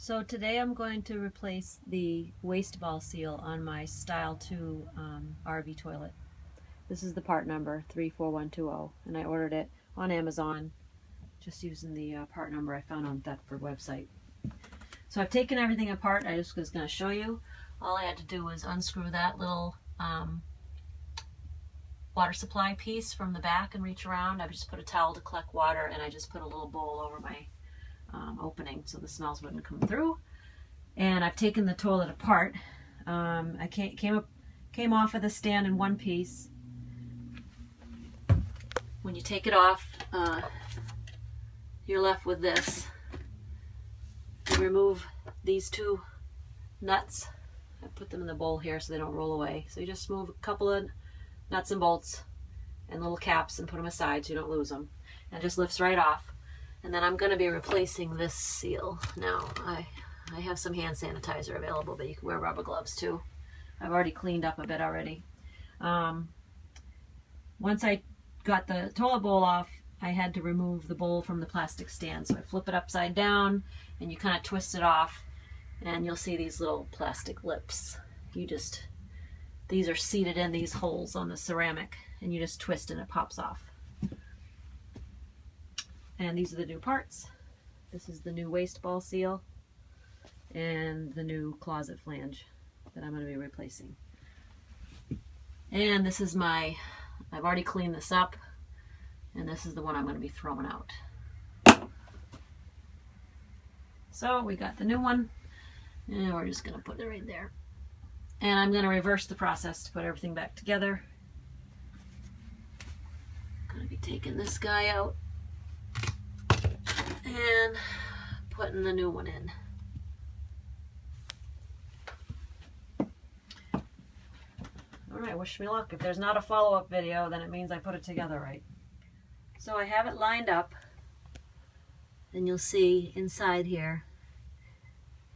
So today I'm going to replace the waste ball seal on my Style 2 RV toilet. This is the part number 34120, and I ordered it on Amazon just using the part number I found on Thetford website. So I've taken everything apart. I just was going to show you. All I had to do was unscrew that little water supply piece from the back and reach around. I just put a towel to collect water, and I just put a little bowl over my opening so the smells wouldn't come through. And I've taken the toilet apart. I came off of the stand in one piece. When you take it off, you're left with this. You remove these two nuts. I put them in the bowl here so they don't roll away. So you just move a couple of nuts and bolts and little caps and put them aside so you don't lose them. And it just lifts right off. And then I'm going to be replacing this seal. Now, I have some hand sanitizer available, but you can wear rubber gloves too. I've already cleaned up a bit already. Once I got the toilet bowl off, I had to remove the bowl from the plastic stand. So I flip it upside down and you kind of twist it off, and you'll see these little plastic lips. These are seated in these holes on the ceramic, and you just twist and it pops off. And these are the new parts. This is the new waste ball seal and the new closet flange that I'm going to be replacing. And this is I've already cleaned this up, and this is the one I'm going to be throwing out. So we got the new one, and we're just going to put it right there. And I'm going to reverse the process to put everything back together. I'm going to be taking this guy out and putting the new one in. Alright, wish me luck. If there's not a follow-up video, then it means I put it together right. So I have it lined up, and you'll see inside here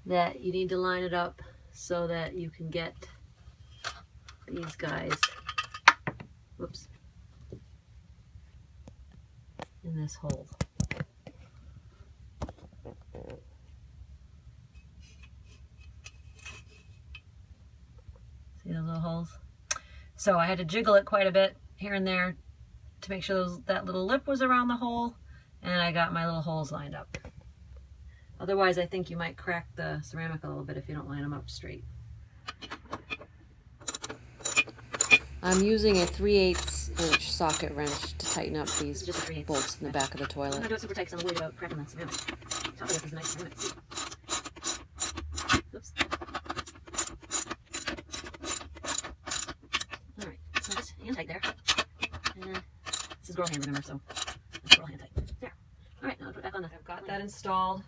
that you need to line it up so that you can get these guys, whoops, in this hole. See those little holes? So I had to jiggle it quite a bit here and there to make sure that little lip was around the hole, and I got my little holes lined up. Otherwise, I think you might crack the ceramic a little bit if you don't line them up straight. I'm using a 3/8 inch socket wrench to tighten up these bolts in the back of the toilet. I'm going to do it super tight because I'm worried about cracking the ceramic. So I'll get these nice ceramic. Oops. Alright, so just hand tight there. And this is girl hand, remember, so that's girl hand tight. There. Alright, now I'll put it back on the. I've got that installed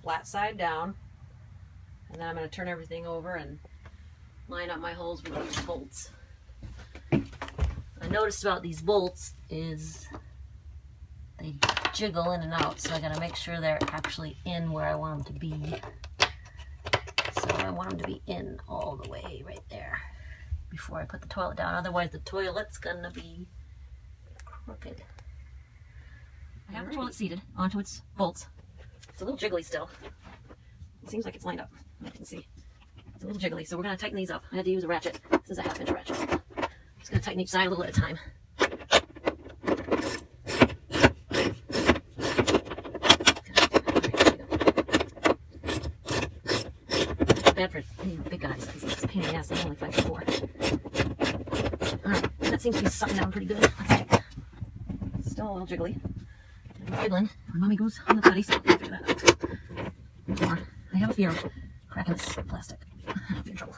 flat side down. And then I'm going to turn everything over and line up my holes with these bolts. I noticed about these bolts is they jiggle in and out, so I got to make sure they're actually in where I want them to be. So I want them to be in all the way right there before I put the toilet down. Otherwise the toilet's gonna be crooked. I have the toilet seated onto its bolts. It's a little jiggly still. It seems like it's lined up. I can see. It's a little jiggly, so we're going to tighten these up. I had to use a ratchet. This is a 1/2 inch ratchet. I'm just going to tighten each side a little at a time. Bad for big guys because it's a pain in the ass. I'm only 5'4". Alright, that seems to be sucking down pretty good. Let's check. Still a little jiggly. I'm jiggling when mommy goes on the potty, so we'll figure that out. Or I have a fear of cracking this plastic. I'll be in trouble.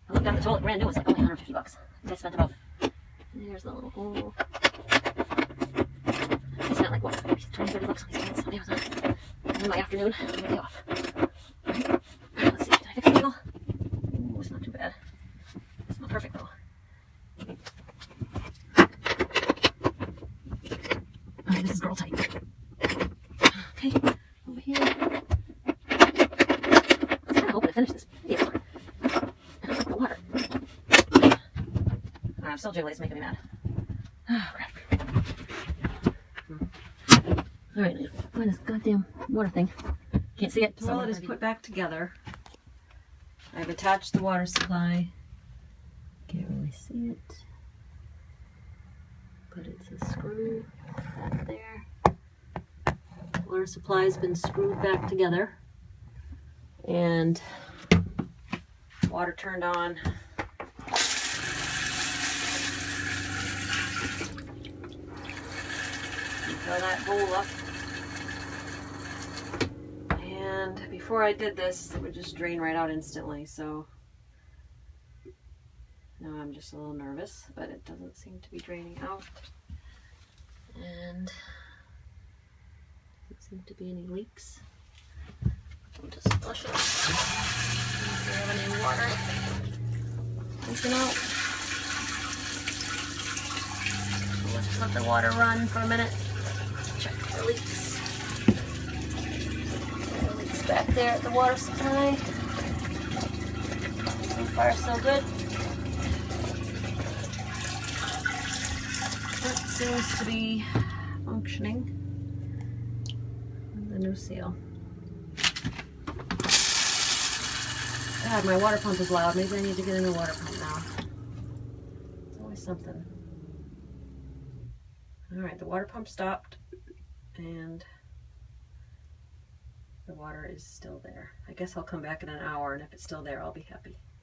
I looked at the toilet brand new. It's like only $150. I spent about. There's the little hole. I spent like what, $20-30 on these things on Amazon. And in my afternoon, I'm really off. Alright, let's see. Did I fix the angle? Ooh, it's not too bad. It's not perfect though. Alright, this is girl tight. Okay, over here. I'm kind of hoping to finish this video. I don't like the water. I'm still jiggly, it's making me mad. Oh, crap. Alright, find this goddamn water thing. Can't see it. The toilet is put back together. I've attached the water supply. Can't really see it, but it's a screw back there. Water supply's been screwed back together, and water turned on. Fill that hole up. And before I did this, it would just drain right out instantly, so now I'm just a little nervous, but it doesn't seem to be draining out. And doesn't seem to be any leaks. I'll just flush it. See if we have any water leaking out. We'll just let the water run for a minute. Check for leaks. No leaks back there at the water supply. So far, so good. That seems to be functioning. The new seal. God, my water pump is loud. Maybe I need to get a new water pump now. It's always something. Alright, the water pump stopped, and the water is still there. I guess I'll come back in an hour, and if it's still there, I'll be happy.